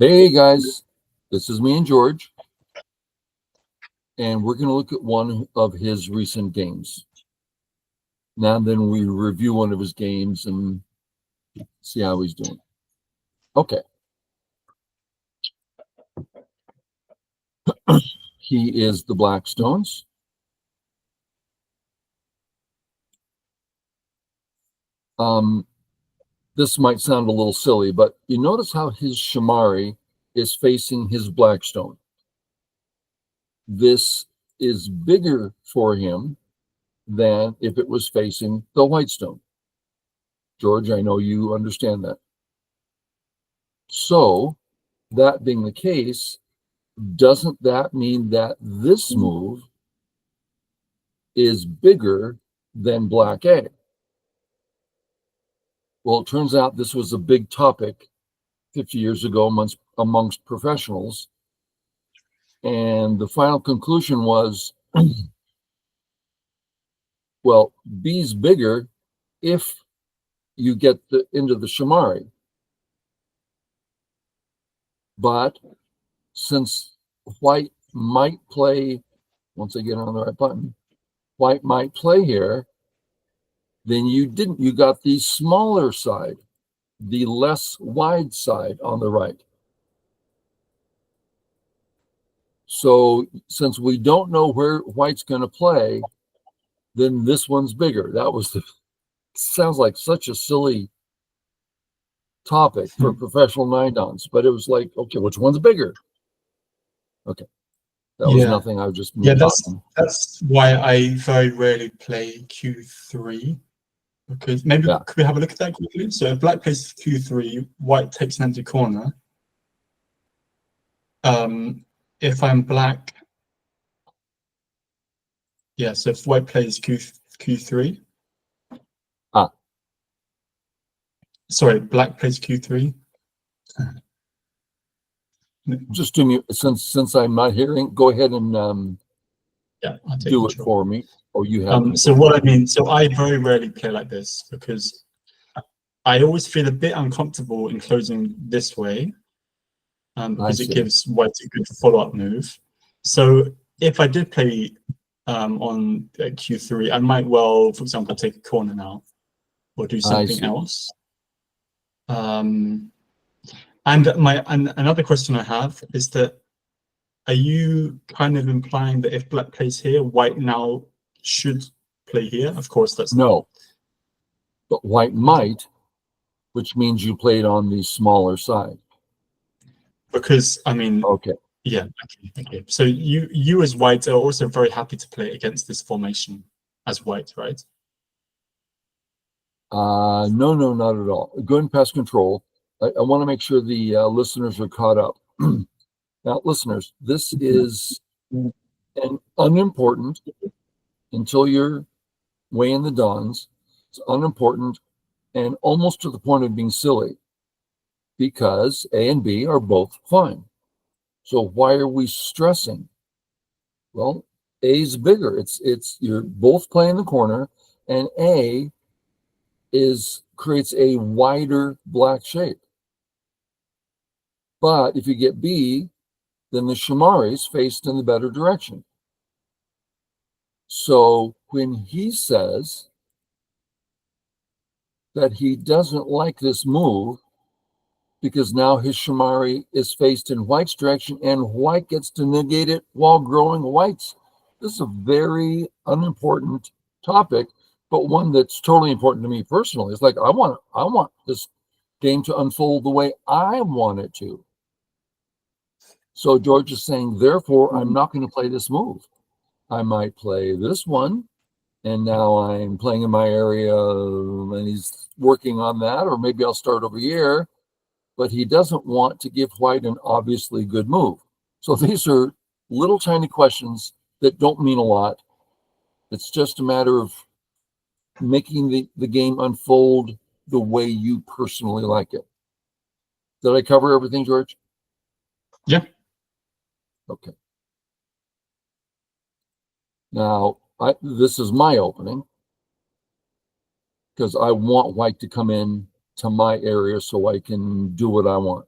Hey guys, this is me and George, and we're going to look at one of his recent games. Now and then we review one of his games and see how he's doing. Okay. He is the Blackstones. This might sound a little silly, but you notice how his Shamari is facing his Blackstone. This is bigger for him than if it was facing the Whitestone. George, I know you understand that. So, that being the case, doesn't that mean that this move is bigger than Black A? Well, it turns out this was a big topic 50 years ago amongst professionals. And the final conclusion was, well, B's bigger if you get into the Shamari. But since White might play, once I get on the right button, White might play here, then you didn't. You got the smaller side, the less wide side on the right. So since we don't know where White's going to play, then this one's bigger. That was sounds like such a silly topic for professional nine-dons, but it was like, okay, which one's bigger? Okay. That was nothing. I was just that's why I very rarely play Q3, because maybe could we have a look at that quickly? So if Black plays Q3, White takes an empty corner. If I'm Black, so if White plays Q3, sorry, Black plays Q3. Just do me, since I'm not hearing, go ahead and do it for me. Or you have. So what I mean, so I very rarely play like this because I always feel a bit uncomfortable in closing this way, because it gives White a good follow-up move. So if I did play on Q3, I might well, for example, take a corner now or do something else. And another question I have is that, are you kind of implying that if Black plays here, White now should play here? Of course, that's no. But White might, which means you played on the smaller side. Because I mean, okay. So you as White are also very happy to play against this formation as White, right? No, not at all. Go ahead and pass control. I want to make sure the listeners are caught up. Now, listeners, this is an unimportant, until you're weighing the dons, it's unimportant and almost to the point of being silly, because A and B are both fine. So why are we stressing? Well, A's bigger. It's you're both playing the corner, and A creates a wider Black shape. But if you get B, then the Shamari's faced in the better direction. So when he says that he doesn't like this move because now his Shamari is faced in White's direction and White gets to negate it while growing White's, this is a very unimportant topic, but one that's totally important to me personally. It's like I want this game to unfold the way I want it to. So George is saying, therefore, I'm not going to play this move. I might play this one, and now I'm playing in my area, and he's working on that, or maybe I'll start over here, but he doesn't want to give White an obviously good move. So these are little tiny questions that don't mean a lot. It's just a matter of making the game unfold the way you personally like it. Did I cover everything, George? Yeah. Okay. Now, this is my opening because I want White to come in to my area so I can do what I want.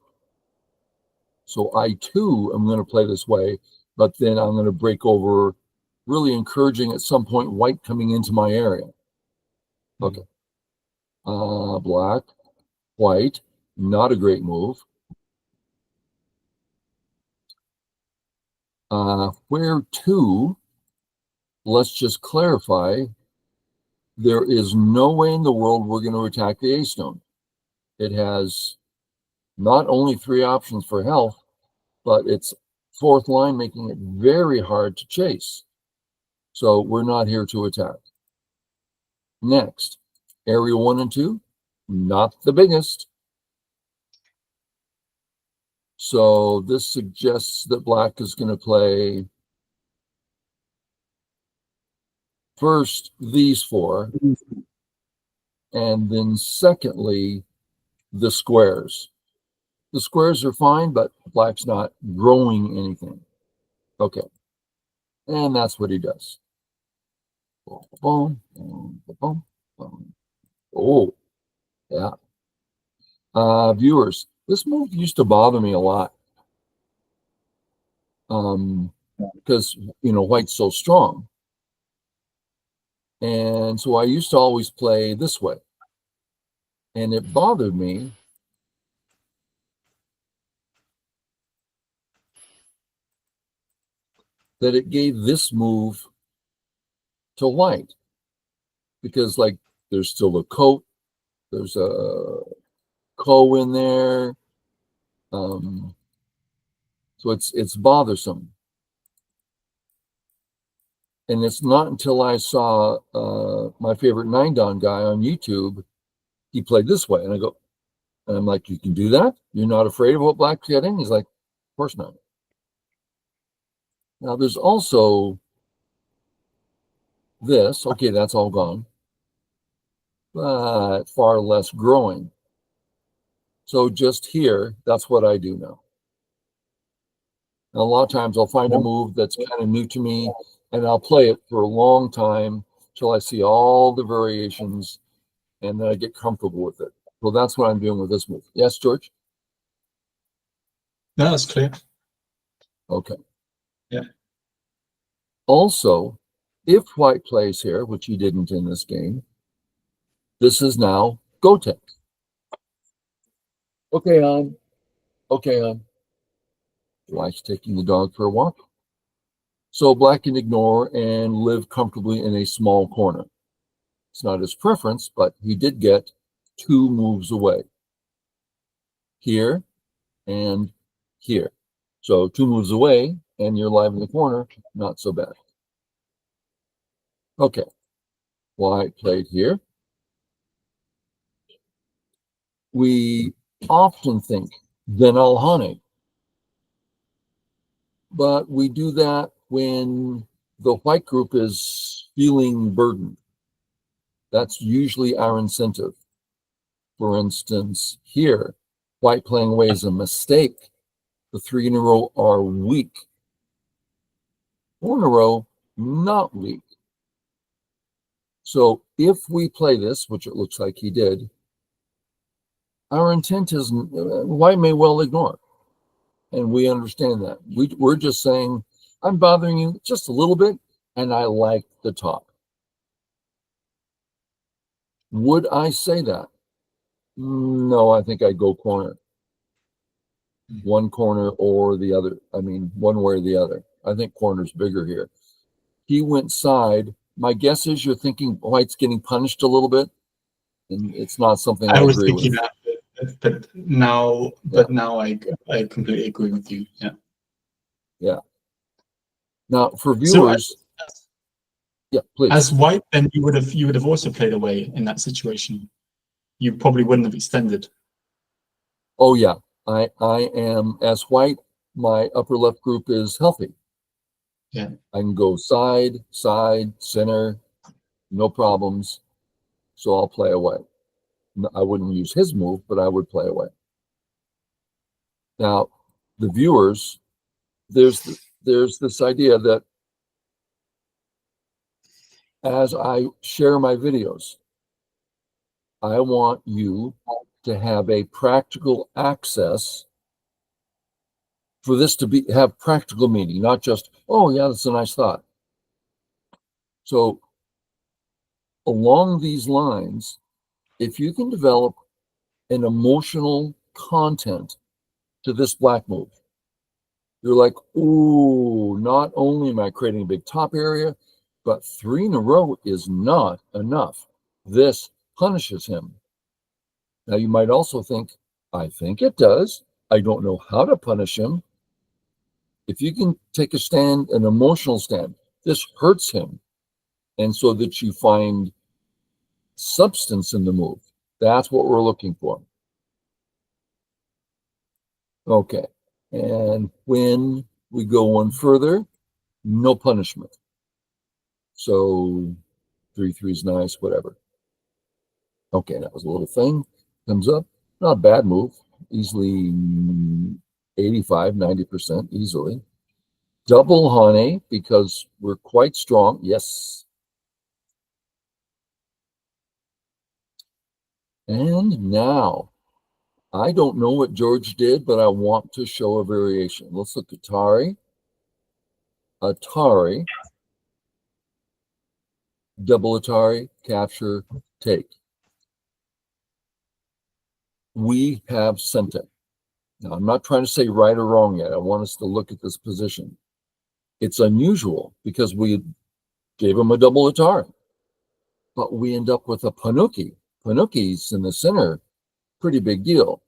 So I too am going to play this way, but then I'm going to break over, really encouraging at some point white coming into my area. Okay. Black, white, not a great move. Where to, let's just clarify, there is no way in the world we're going to attack the A-stone. It has not only 3 options for health, but it's 4th line, making it very hard to chase. So we're not here to attack. Next, area 1 and 2, not the biggest. So this suggests that black is going to play first these 4, and then secondly, the squares. The squares are fine, but black's not growing anything. Okay. And that's what he does. Boom, boom, boom, boom. Oh, yeah. Viewers, this move used to bother me a lot. Because, white's so strong. And so I used to always play this way. And it bothered me that it gave this move to white. Because, like, there's still a coat, there's a co in there. So it's bothersome. And it's not until I saw my favorite 9-Don guy on YouTube, he played this way. And I'm like, you can do that? You're not afraid of what black's getting? He's like, of course not. Now there's also this. Okay, that's all gone. But far less growing. So just here, that's what I do now. And a lot of times I'll find a move that's kind of new to me, and I'll play it for a long time till I see all the variations, and then I get comfortable with it. So that's what I'm doing with this move. Yes, George? No, that's clear. Okay. Yeah. Also, if white plays here, which he didn't in this game, this is now go take. Okay, on. Okay, on. White's taking the dog for a walk. So black can ignore and live comfortably in a small corner. It's not his preference, but he did get 2 moves away. Here and here. So 2 moves away, and you're live in the corner. Not so bad. Okay. White played here. We often think, then I'll honey. But we do that when the white group is feeling burdened. That's usually our incentive. For instance, here, white playing away is a mistake. The 3 in a row are weak. 4 in a row, not weak. So if we play this, which it looks like he did, our intent is white may well ignore. And we understand that. We're just saying, I'm bothering you just a little bit, and I like the top. Would I say that? No, I think I'd go corner. One corner or the other. I mean, one way or the other. I think corner's bigger here. He went side. My guess is you're thinking white's getting punished a little bit, and it's not something I was agree thinking with. That, but now I completely agree with you. Yeah. Yeah. Now for viewers, so yeah, please. As white, then you would have also played away in that situation. You probably wouldn't have extended. Oh yeah, I am as white. My upper left group is healthy. Yeah, I can go side, center, no problems. So I'll play away. I wouldn't use his move, but I would play away. Now, the viewers, there's this idea that as I share my videos, I want you to have a practical access for this to have practical meaning, not just, oh yeah, that's a nice thought. So along these lines, if you can develop an emotional content to this black move, you're like, ooh, not only am I creating a big top area, but 3 in a row is not enough. This punishes him. Now you might also think, I think it does. I don't know how to punish him. If you can take a stand, an emotional stand, this hurts him. And so that you find substance in the move. That's what we're looking for. Okay. And when we go one further, no punishment. So 3-3 is nice, whatever. Okay, that was a little thing. Comes up. Not a bad move. Easily 85, 90% easily. Double honey because we're quite strong. Yes. And now, I don't know what George did, but I want to show a variation. Let's look at Atari. Atari, double Atari, capture, take. We have Sente. Now, I'm not trying to say right or wrong yet. I want us to look at this position. It's unusual because we gave him a double Atari, but we end up with a Panuki. Panuki's in the center, pretty big deal.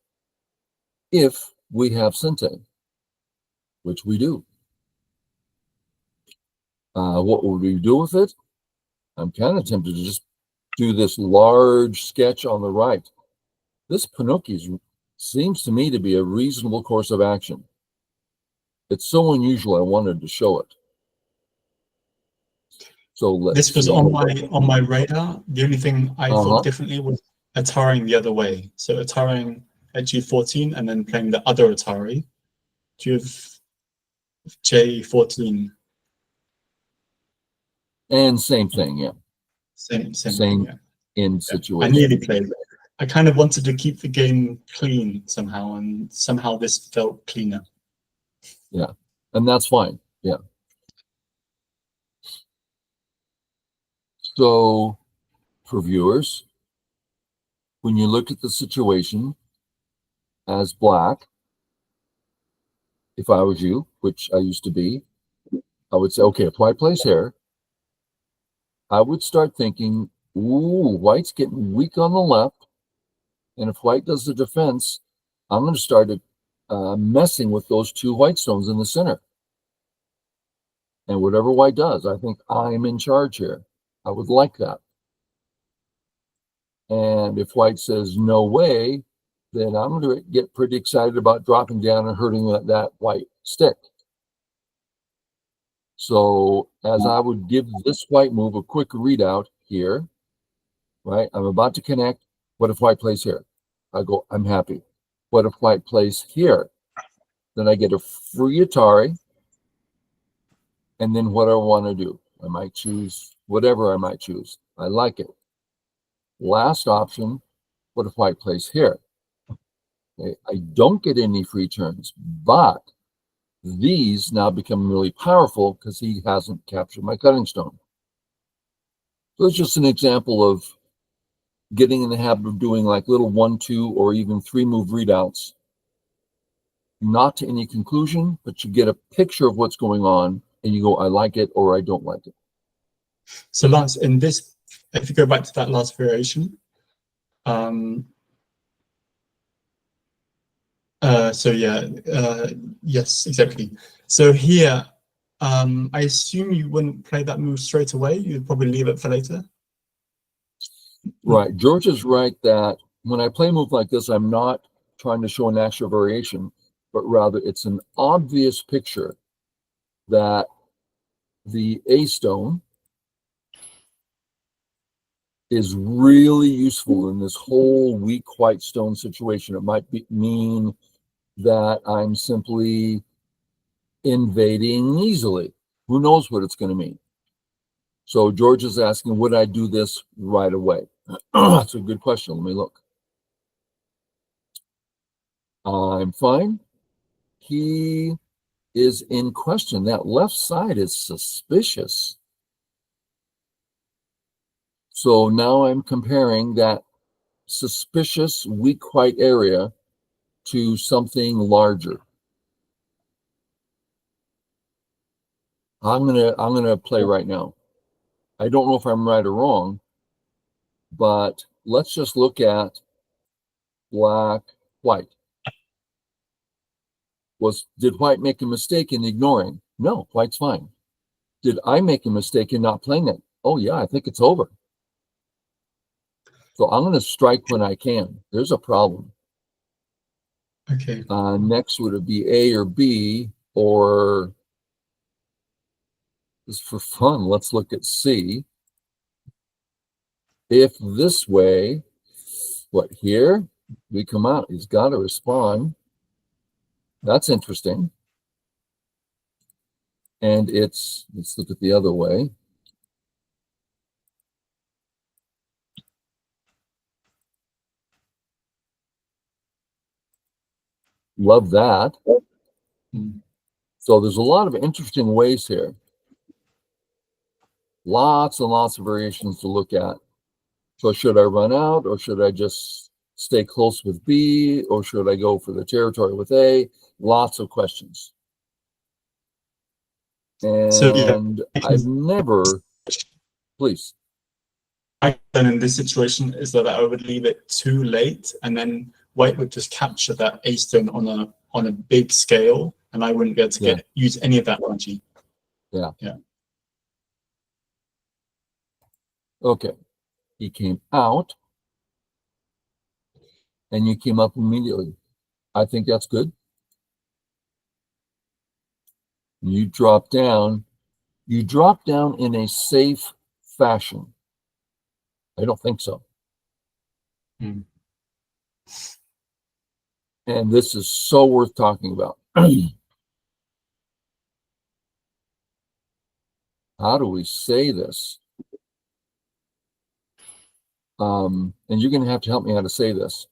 If we have Sente, which we do. What would we do with it? I'm kind of tempted to just do this large sketch on the right. This Panuki seems to me to be a reasonable course of action. It's so unusual, I wanted to show it. So this was on my radar. The only thing I thought differently was Ataring the other way. So Ataring at G14 and then playing the other Atari. Do you have J14? And same thing, yeah. Same thing, yeah. In situation. I nearly played it. I kind of wanted to keep the game clean somehow, and somehow this felt cleaner. Yeah, and that's fine, yeah. So, for viewers, when you look at the situation as black, if I was you, which I used to be, I would say, okay, if white plays here, I would start thinking, ooh, white's getting weak on the left, and if white does the defense, I'm going to start messing with those 2 white stones in the center. And whatever white does, I think I'm in charge here. I would like that. And if white says no way, then I'm going to get pretty excited about dropping down and hurting that white stick. So as I would give this white move a quick readout here, right? I'm about to connect. What if white plays here? I go, I'm happy. What if white plays here? Then I get a free Atari. And then what I want to do, I might choose whatever I might choose. I like it. Last option, what if white plays here? Okay, I don't get any free turns, but these now become really powerful because he hasn't captured my cutting stone. So it's just an example of getting in the habit of doing like little 1, 2, or even 3 move readouts. Not to any conclusion, but you get a picture of what's going on and you go, I like it or I don't like it. So Lance, in this, if you go back to that last variation, yes, exactly. So here, I assume you wouldn't play that move straight away. You'd probably leave it for later. Right. George is right that when I play a move like this, I'm not trying to show an actual variation, but rather it's an obvious picture that the A stone is really useful in this whole weak white stone situation. It might mean that I'm simply invading easily. Who knows what it's going to mean? So George is asking, would I do this right away? That's a good question. Let me look. I'm fine. He is in question. That left side is suspicious. So now I'm comparing that suspicious weak white area to something larger. I'm gonna play right now. I don't know if I'm right or wrong, but let's just look at black, white. Did white make a mistake in ignoring? No, white's fine. Did I make a mistake in not playing it? Oh yeah, I think it's over. So I'm going to strike when I can. There's a problem. Okay. Next, would it be A or B, or just for fun, let's look at C. If this way, what here? We come out. He's got to respond. That's interesting. And let's look at the other way. Love that. So there's a lot of interesting ways here. Lots and lots of variations to look at. So should I run out, or should I just stay close with B, or should I go for the territory with A? Lots of questions. And I've never, please. My concern in this situation is that I would leave it too late, and then white would just capture that A stone on a big scale, and I wouldn't be able to use any of that energy. Yeah. Yeah. Okay. He came out, and you came up immediately. I think that's good. You drop down. You drop down in a safe fashion. I don't think so. Hmm. And this is so worth talking about. How do we say this? And you're going to have to help me how to say this.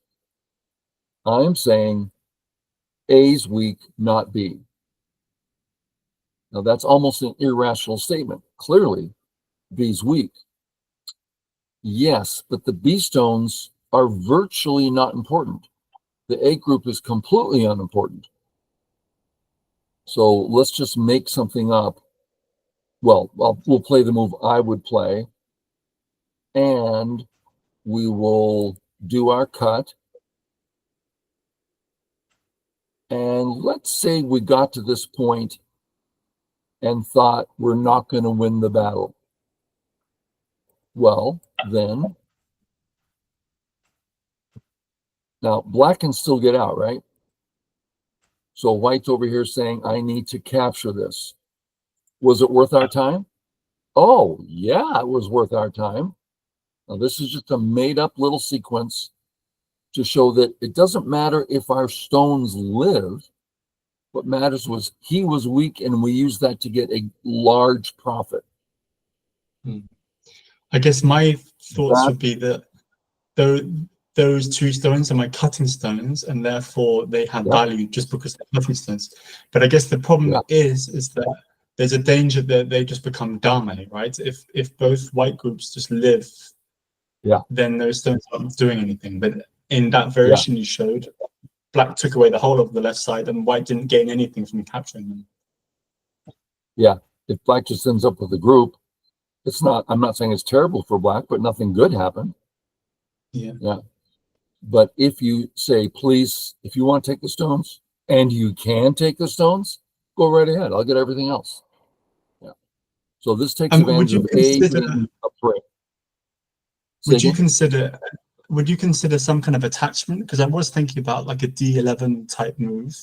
I'm saying A's weak, not B. Now, that's almost an irrational statement. Clearly, B's weak. Yes, but the B stones are virtually not important. The A group is completely unimportant. So let's just make something up. Well, we'll play the move I would play, and we will do our cut. And let's say we got to this point and thought we're not going to win the battle. Well, then, now black can still get out, right? So white's over here saying, I need to capture this. Was it worth our time? Oh, yeah, it was worth our time. Now, this is just a made up little sequence to show that it doesn't matter if our stones live. What matters was he was weak, and we used that to get a large profit. I guess my thoughts would be that those two stones are my cutting stones, and therefore they have value just because they're cutting stones. But I guess the problem is that there's a danger that they just become dame, right? If both white groups just live, then those stones aren't doing anything. But in that variation you showed, black took away the whole of the left side, and white didn't gain anything from capturing them. Yeah, if black just ends up with a group, it's not. I'm not saying it's terrible for black, but nothing good happened. Yeah. But if you say, please, if you want to take the stones, and you can take the stones, go right ahead. I'll get everything else. Yeah. So this takes advantage of A being a prey. Would you consider some kind of attachment? Because I was thinking about like a D11 type move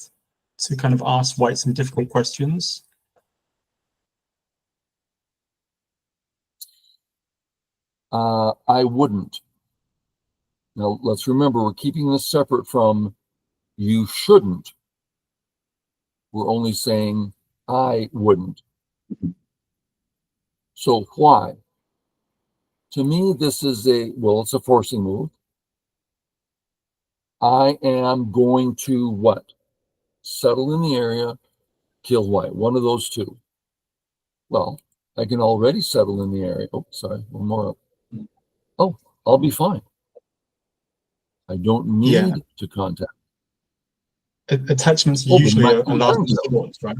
to kind of ask white some difficult questions. I wouldn't. Now, let's remember, we're keeping this separate from you shouldn't. We're only saying I wouldn't. So why? To me, this is it's a forcing move. I am going to what? Settle in the area, kill white. One of those two. Well, I can already settle in the area. Oh, sorry, one more up. Oh, I'll be fine. I don't need to contact. Attachments are Oh, usually a but last resort, right?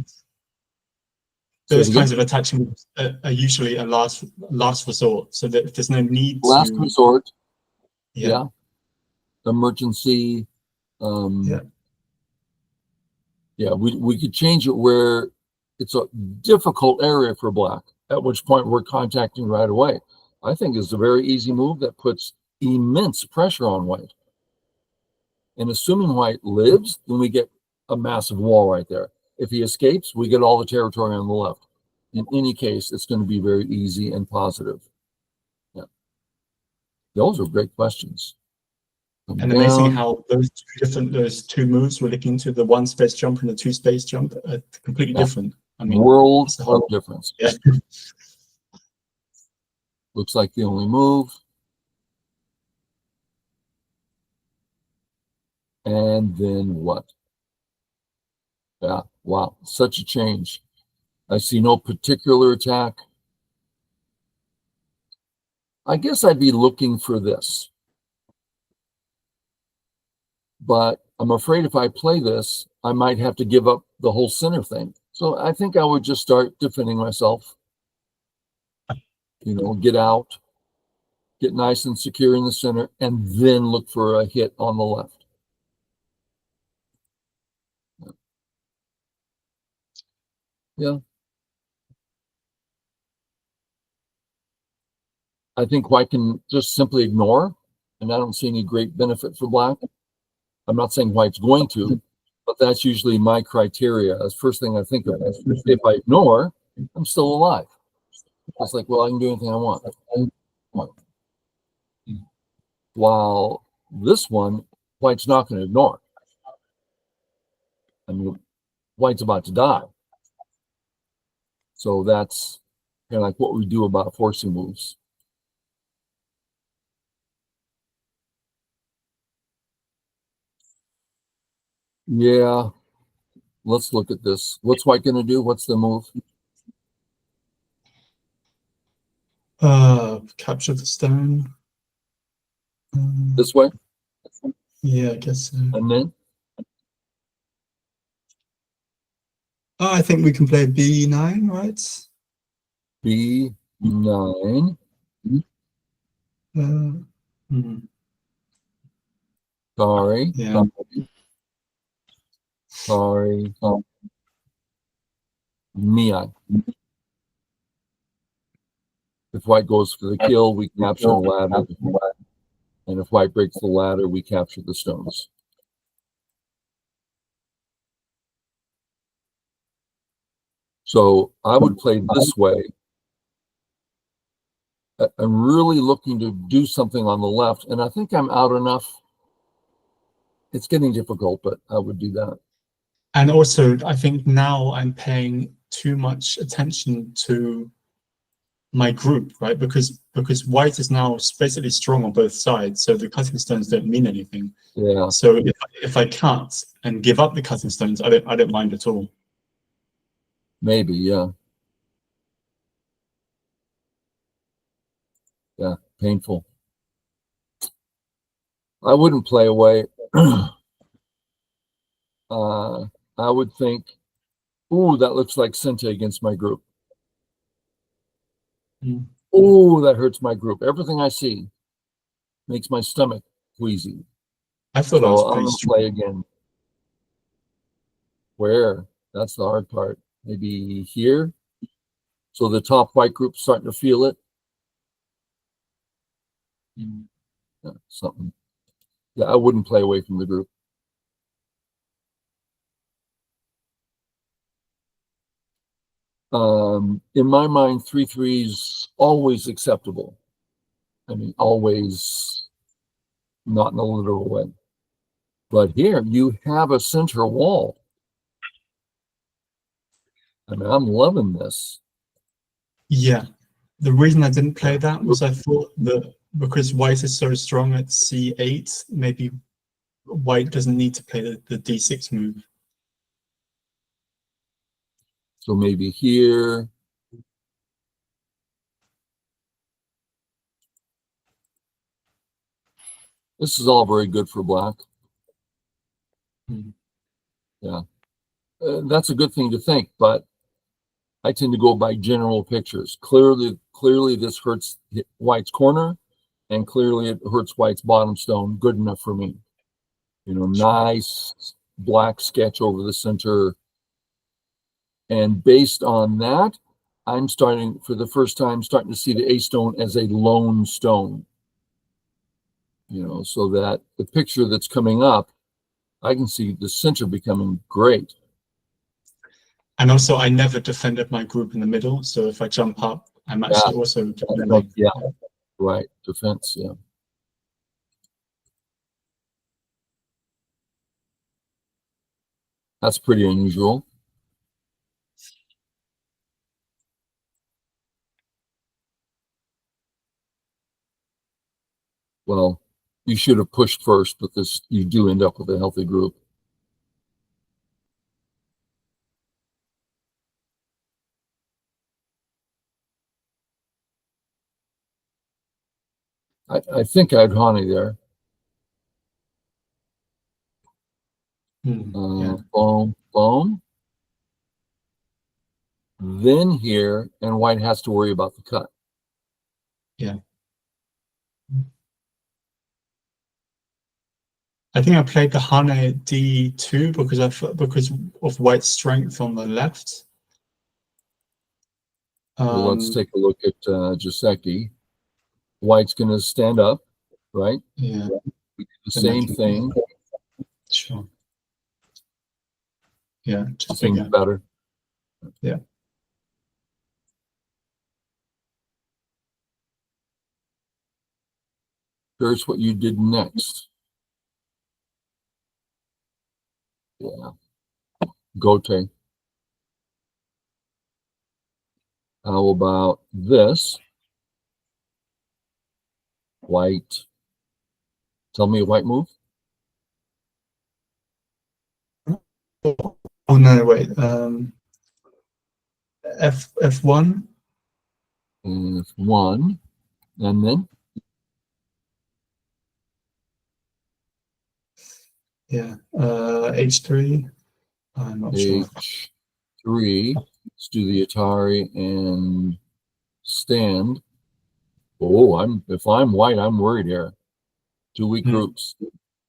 Those kinds of attachments are usually a last resort, so that if there's no need last to resort. Yeah. Emergency. Yeah, we could change it where it's a difficult area for black, at which point we're contacting right away. I think it's a very easy move that puts immense pressure on white. And assuming white lives, then we get a massive wall right there. If he escapes, we get all the territory on the left. In any case, it's going to be very easy and positive. Yeah. Those are great questions. And amazing how those two moves we're looking into, the one space jump and the two space jump, are completely different. I mean, world of difference. Yeah. Looks like the only move. And then what? Yeah, wow, such a change. I see no particular attack. I guess I'd be looking for this. But I'm afraid if I play this, I might have to give up the whole center thing. So I think I would just start defending myself. You know, get out, get nice and secure in the center, and then look for a hit on the left. Yeah. I think white can just simply ignore, and I don't see any great benefit for black. I'm not saying white's going to, but that's usually my criteria. That's the first thing I think of. If I ignore, I'm still alive. It's like, well, I can do anything I want. While this one, white's not going to ignore. I mean, white's about to die. So that's kind of like what we do about forcing moves. Yeah, let's look at this. What's white going to do? What's the move? Capture the stone. This way? Yeah, I guess so. And then? I think we can play B9, right? B9. Sorry. Yeah. Sorry. Neon. If white goes for the kill, we capture the ladder. And if white breaks the ladder, we capture the stones. So I would play this way. I'm really looking to do something on the left, and I think I'm out enough. It's getting difficult, but I would do that. And also, I think now I'm paying too much attention to my group, right? Because white is now basically strong on both sides, so the cutting stones don't mean anything. Yeah. So if I cut and give up the cutting stones, I don't mind at all. Maybe, yeah. Yeah, painful. I wouldn't play away. I would think, ooh, that looks like Sente against my group. Ooh, that hurts my group. Everything I see makes my stomach queasy. I thought so I was I'm going to play again. Where? That's the hard part. Maybe here. So the top white group's starting to feel it. Yeah, something. Yeah, I wouldn't play away from the group. In my mind, 3-3 is always acceptable. I mean, always not in a literal way. But here you have a center wall. I mean, I'm loving this. Yeah. The reason I didn't play that was I thought that because white is so strong at C8, maybe white doesn't need to play the D6 move. So maybe here. This is all very good for black. Yeah, that's a good thing to think, but I tend to go by general pictures. Clearly this hurts white's corner, and clearly it hurts white's bottom stone. Good enough for me. You know, nice black sketch over the center. And based on that, I'm starting, for the first time, starting to see the A stone as a lone stone. You know, so that the picture that's coming up, I can see the center becoming great. And also, I never defended my group in the middle. So if I jump up, I'm actually also defending. Yeah, right. Defense, yeah. That's pretty unusual. Well, you should have pushed first, but this, you do end up with a healthy group. I think I'd honey there. Yeah. Boom, boom. Then here, and white has to worry about the cut. Yeah. I think I played the Hane D2 because of white's strength on the left. Well, let's take a look at Jaceki. White's going to stand up, right? Yeah. We do the same thing. Sure. Yeah, just seems better. Yeah. Here's what you did next. Yeah. Gote. How about this? White. Tell me a white move. Oh no, wait. F1. F1, and then yeah, H3. I'm not sure. H3. Let's do the Atari and stand. Oh, if I'm white, I'm worried here. Two weak groups.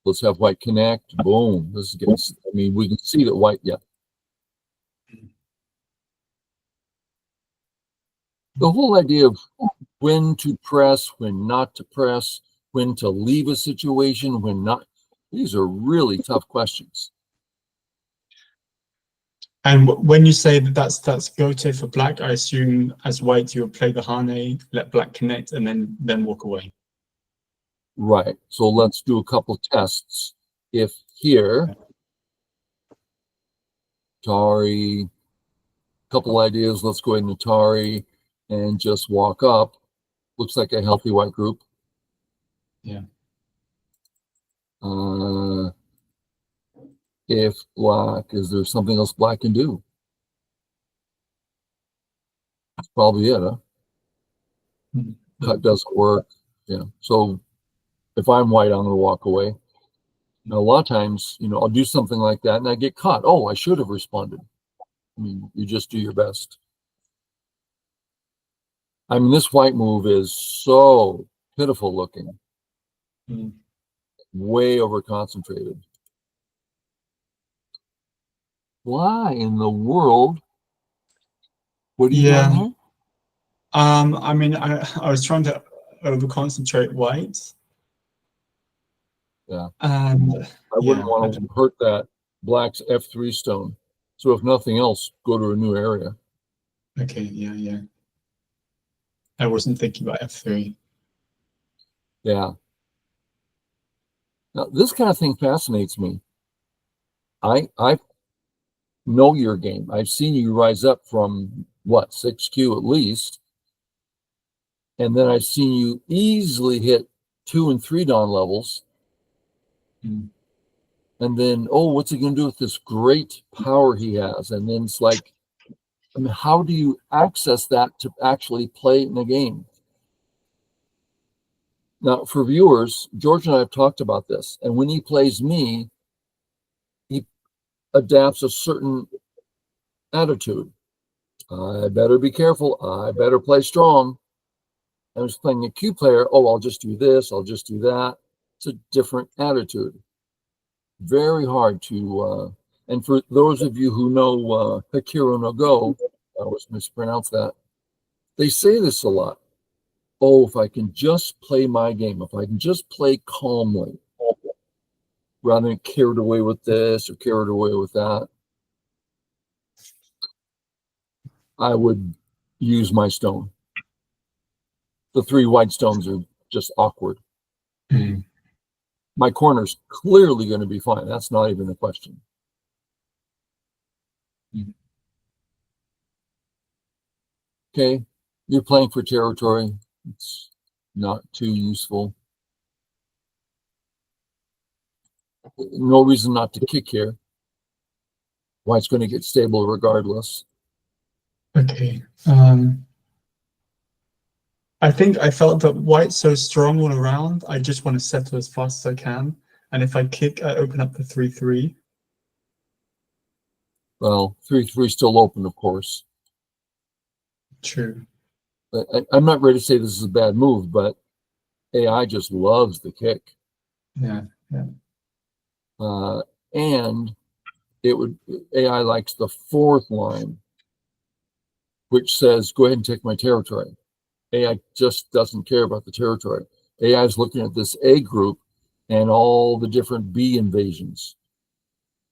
Let's have white connect. Boom. This gets. I mean, we can see that white. Yeah. The whole idea of when to press, when not to press, when to leave a situation, when not. These are really tough questions. And when you say that that's Gote for black, I assume as white you would play the Hane, let black connect, and then walk away. Right. So let's do a couple tests. If here, Atari, couple ideas. Let's go ahead and Atari and just walk up. Looks like a healthy white group. Yeah. If black, is there something else black can do? That's probably it, huh? Cut doesn't work. Yeah. So if I'm white, I'm going to walk away. Now, a lot of times, you know, I'll do something like that and I get caught. Oh, I should have responded. I mean, you just do your best. I mean, this white move is so pitiful looking. Way over concentrated. Why in the world? What are you doing here? I mean, I was trying to over concentrate white. Yeah. And I wouldn't want to hurt that black's F3 stone. So if nothing else, go to a new area. Okay, yeah. I wasn't thinking about F3. Yeah. Now, this kind of thing fascinates me. I know your game. I've seen you rise up from, what, 6Q at least. And then I've seen you easily hit 2 and 3 dawn levels. And then, oh, what's he going to do with this great power he has? And then it's like, I mean, how do you access that to actually play in a game? Now, for viewers, George and I have talked about this, and when he plays me, he adapts a certain attitude. I better be careful. I better play strong. I was playing a Q player. Oh, I'll just do this. I'll just do that. It's a different attitude. Very hard to, and for those of you who know Hikaru no Go, I always mispronounce that, they say this a lot. Oh, if I can just play my game, if I can just play calmly, rather than carried away with this or carried away with that, I would use my stone. The 3 white stones are just awkward. Mm. My corner's clearly going to be fine. That's not even a question. Okay, you're playing for territory. It's not too useful. No reason not to kick here. White's going to get stable regardless. Okay. I think I felt that white's so strong all around. I just want to settle as fast as I can. And if I kick, I open up the 3-3. Well, 3-3 still open, of course. True. I'm not ready to say this is a bad move, but AI just loves the kick. Yeah, yeah. And AI likes the 4th line, which says, go ahead and take my territory. AI just doesn't care about the territory. AI is looking at this A group and all the different B invasions.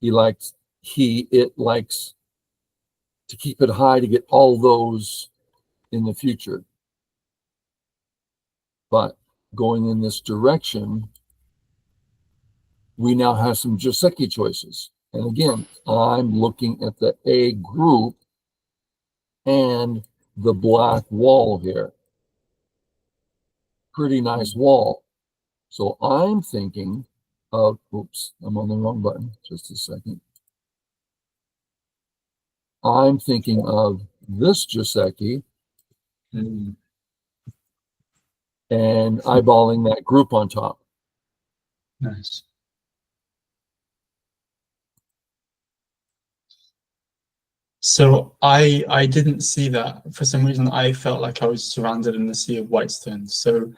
It likes to keep it high to get all those in the future. But going in this direction, we now have some Joseki choices. And again, I'm looking at the A group and the black wall here. Pretty nice wall. So I'm thinking of, oops, I'm on the wrong button. Just a second. I'm thinking of this Joseki and eyeballing that group on top. Nice. So I didn't see that. For some reason, I felt like I was surrounded in the sea of white stones. So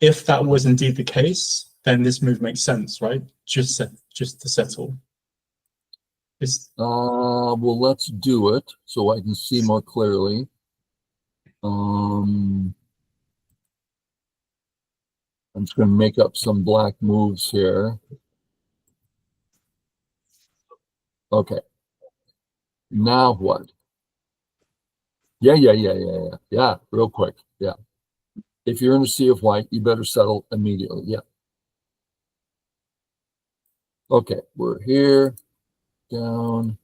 if that was indeed the case, then this move makes sense, right? Just to settle. Well, let's do it so I can see more clearly. I'm just going to make up some black moves here. Okay. Now what? Yeah. Real quick. Yeah. If you're in a sea of white, you better settle immediately. Yeah. Okay. We're here. Down.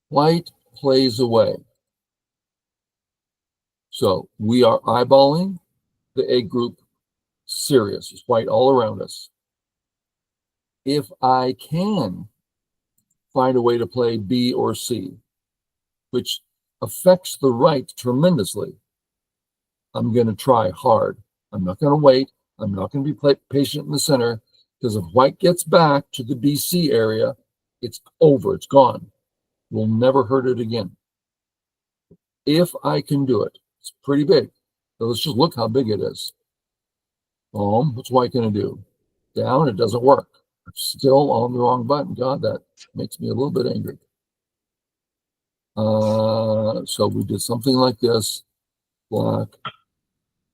White plays away. So we are eyeballing the A group serious. It's white all around us. If I can find a way to play B or C, which affects the right tremendously, I'm going to try hard. I'm not going to wait. I'm not going to be patient in the center, because if white gets back to the BC area, it's over. It's gone. We'll never hurt it again. If I can do it, it's pretty big. So let's just look how big it is. What's white going to do? Down, it doesn't work. I'm still on the wrong button. God, that makes me a little bit angry. So we did something like this, black,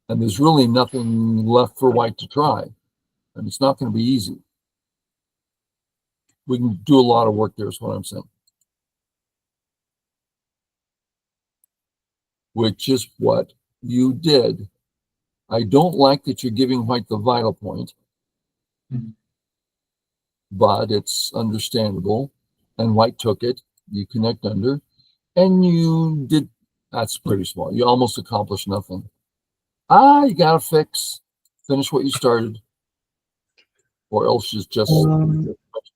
and there's really nothing left for white to try. And it's not going to be easy. We can do a lot of work there, is what I'm saying. Which is what you did. I don't like that you're giving white the vital point, but it's understandable. And white took it. You connect under, and you did. That's pretty small. You almost accomplished nothing. You got to finish what you started, or else it's just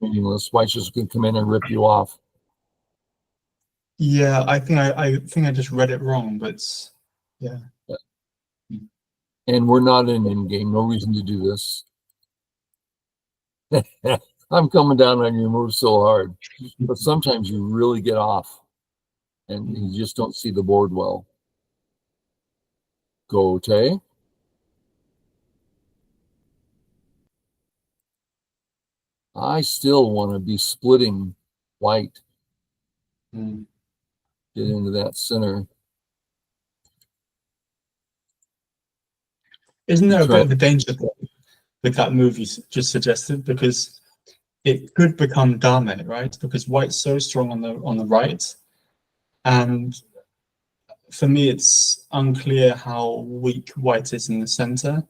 meaningless. White's just going to come in and rip you off. Yeah, I think I just read it wrong, but yeah. And we're not in endgame. No reason to do this. I'm coming down on your move so hard, but sometimes you really get off, and you just don't see the board well. Go, Tay. I still want to be splitting white. Mm. Get into that center. Isn't there a bit of a danger with that move you just suggested? Because it could become dame, right? Because white's so strong on the right, and for me, it's unclear how weak white is in the center.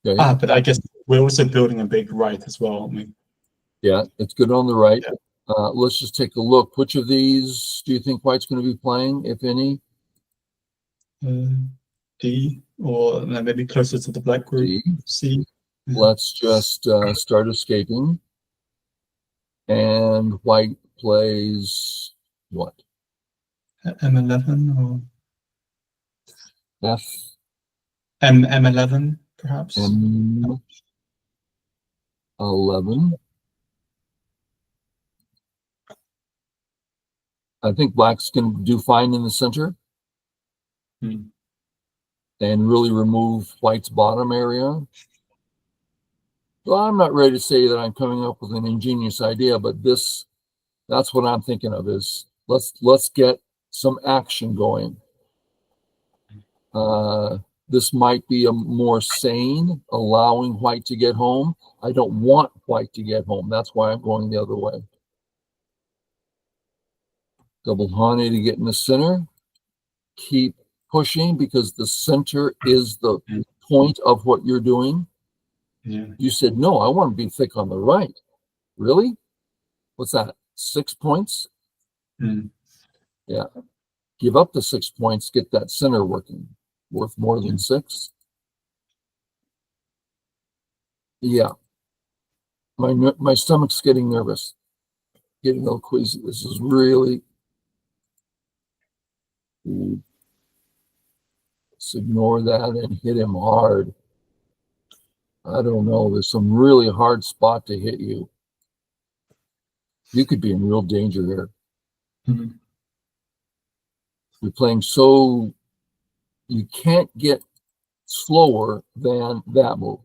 Okay. But I guess we're also building a big right as well, aren't we? Yeah, it's good on the right. Yeah. Let's just take a look. Which of these do you think white's going to be playing, if any? D, or maybe closer to the black group. D. C. Yeah. Let's just start escaping. And white plays what? M11 or F. M11, perhaps. M11. I think black's going to do fine in the center and really remove white's bottom area. So I'm not ready to say that I'm coming up with an ingenious idea, but that's what I'm thinking of is let's get some action going. This might be a more sane, allowing white to get home. I don't want white to get home. That's why I'm going the other way. Double honey to get in the center. Keep pushing because the center is the point of what you're doing. Yeah. You said, no, I want to be thick on the right. Really? What's that? 6 points? Yeah. Give up the 6 points, get that center working. Worth more than 6. Yeah. My stomach's getting nervous. Getting a little queasy. This is really... Let's ignore that and hit him hard. I don't know. There's some really hard spot to hit you. You could be in real danger here. You're playing so... You can't get slower than that move.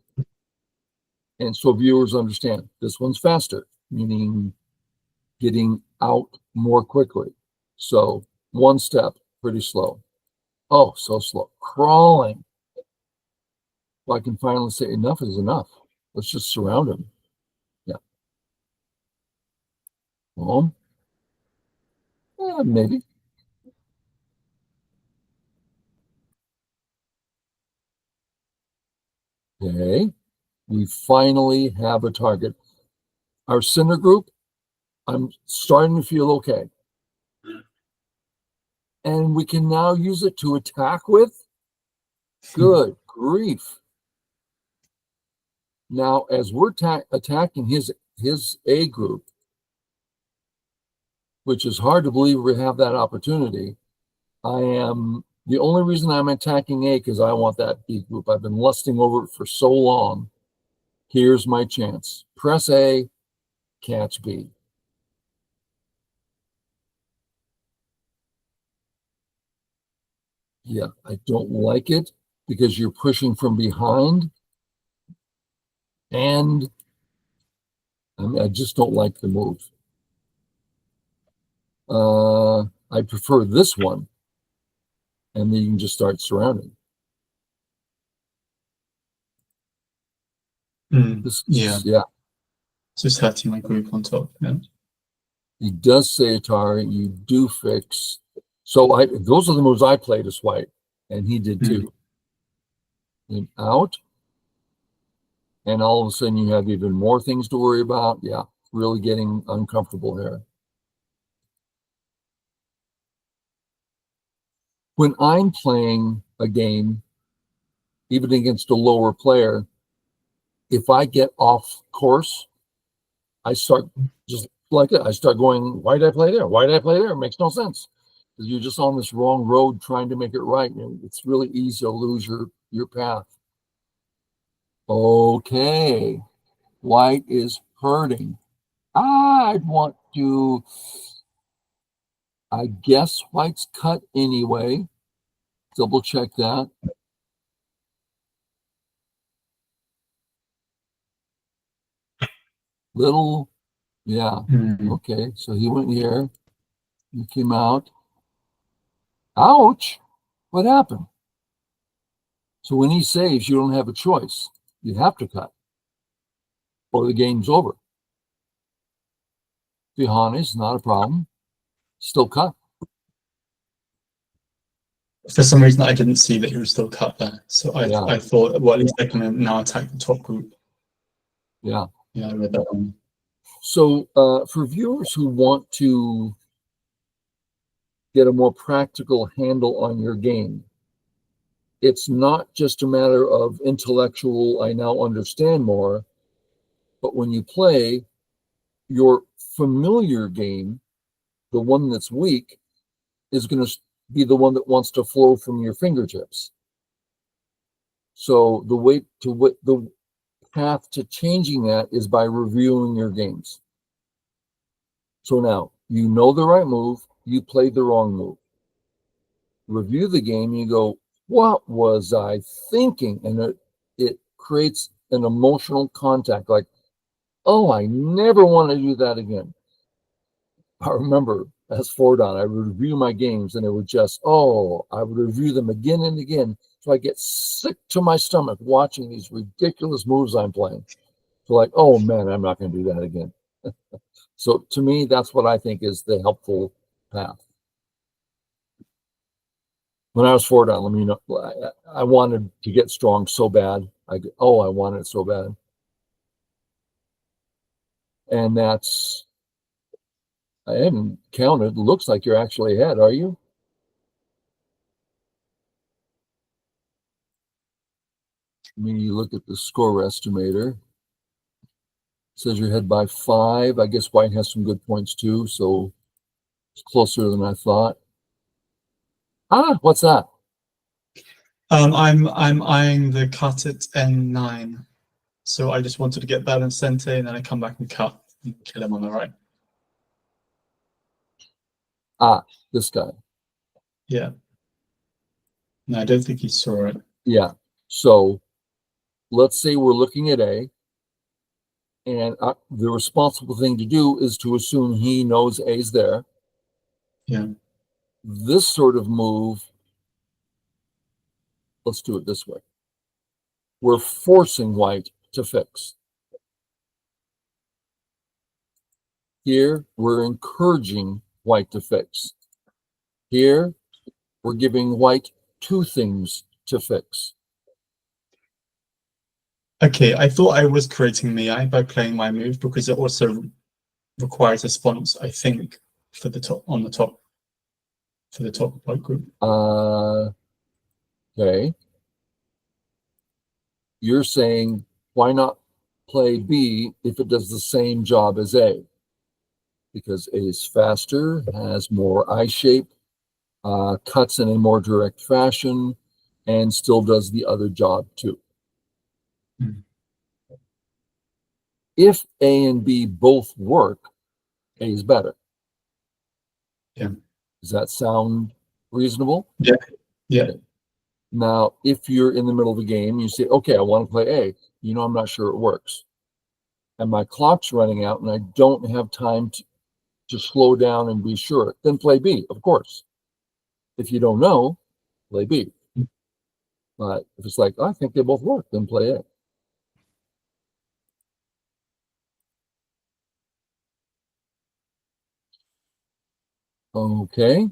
And so viewers understand this one's faster, meaning getting out more quickly. So one step, pretty slow. Oh, so slow. Crawling. Well, I can finally say enough is enough. Let's just surround him. Yeah. Home. Yeah, maybe. Okay. We finally have a target. Our center group, I'm starting to feel okay. And we can now use it to attack with. Good grief. Now, as we're attacking his A group, which is hard to believe we have that opportunity, the only reason I'm attacking A because I want that B group. I've been lusting over it for so long. Here's my chance. Press A, catch B. Yeah, I don't like it because you're pushing from behind. And I just don't like the move. I prefer this one. And then you can just start surrounding. Yeah. Just hurting my group on top. Yeah. He does say, Atari, you do fix. So those are the moves I played as white, and he did too. And out. And all of a sudden you have even more things to worry about. Yeah, really getting uncomfortable here. When I'm playing a game, even against a lower player, if I get off course, I start just like it. I start going, why did I play there? Why did I play there? It makes no sense. Because you're just on this wrong road trying to make it right. And it's really easy to lose your path. Okay. White is hurting. I'd want to, I guess white's cut anyway. Double check that. Little, yeah. Okay, so he went here. He came out. Ouch! What happened? So when he saves, you don't have a choice. You have to cut, or the game's over. Behind is not a problem. Still cut. For some reason, I didn't see that he was still cut there. So Yeah. I thought, well, at least they can now attack the top group. Yeah. Yeah, I read that one. So for viewers who want to get a more practical handle on your game, it's not just a matter of intellectual, I now understand more, but when you play your familiar game, the one that's weak is going to be the one that wants to flow from your fingertips. So the path to changing that is by reviewing your games. So now you know the right move, you played the wrong move. Review the game, you go, what was I thinking? And it creates an emotional contact, like, oh, I never want to do that again. I remember as Fordon, I would review my games and it would just, I would review them again and again. So I get sick to my stomach watching these ridiculous moves I'm playing. So like, oh man, I'm not going to do that again. So to me, that's what I think is the helpful path. When I was Fordon, let me know, I wanted to get strong so bad. I wanted it so bad. And that's, I haven't counted. Looks like you're actually ahead, are you? I mean, you look at the score estimator. It says you're ahead by 5. I guess white has some good points too, so it's closer than I thought. What's that? I'm eyeing the cut at N9. So I just wanted to get Balancente and then I come back and cut and kill him on the right. This guy. Yeah. No, I don't think he saw it. Yeah. So let's say we're looking at A, and the responsible thing to do is to assume he knows A's there. Yeah. This sort of move, let's do it this way. We're forcing white to fix. Here, we're encouraging white to fix. Here, we're giving white 2 things to fix. Okay, I thought I was creating Miai by playing my move because it also requires a response, I think, for the top white group. Okay. You're saying, why not play B if it does the same job as A? Because A is faster, has more eye shape, cuts in a more direct fashion, and still does the other job too. If A and B both work, A is better. Yeah. Does that sound reasonable? Yeah. Yeah. Okay. Now, if you're in the middle of a game, you say, okay, I want to play A. I'm not sure it works. And my clock's running out and I don't have time to slow down and be sure, then play B, of course. If you don't know, play B. But if it's like, I think they both work, then play A. Okay.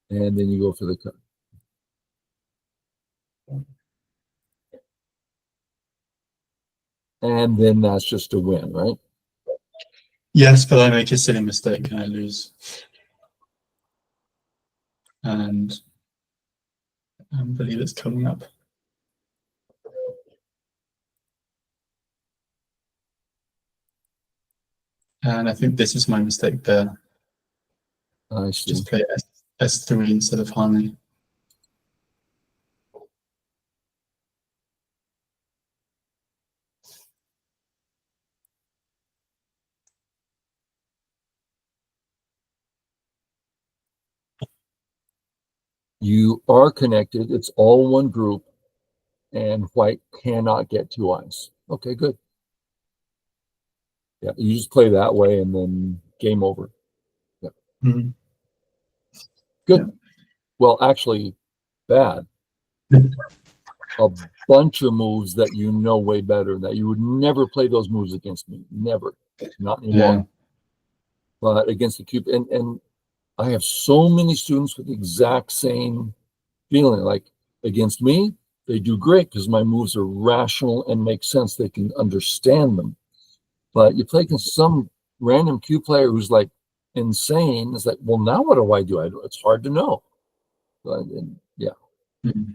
And then you go for the cut. And then that's just a win, right? Yes, but I make a silly mistake and I lose. And I believe it's coming up. And I think this was my mistake there. I see. Just play S3 instead of Harmony. You are connected. It's all one group, and white cannot get two eyes. Okay, good. Yeah, you just play that way, and then game over. Yeah. Mm-hmm. Good. Yeah. Well, actually, bad. A bunch of moves that you know way better, that you would never play those moves against me. Never. Not anymore. Yeah. But against the cube, and I have so many students with the exact same feeling. Like against me, they do great because my moves are rational and make sense. They can understand them. But you play against some random cube player who's like insane. It's like, well, now what do I do? It's hard to know. Yeah. Mm-hmm.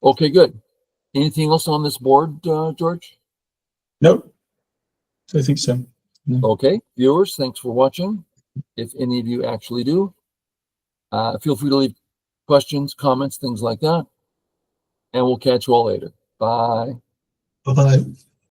Okay, good. Anything else on this board, George? Nope. I think so. No. Okay, viewers, thanks for watching. If any of you actually do, feel free to leave questions, comments, things like that. And we'll catch you all later. Bye. Bye-bye.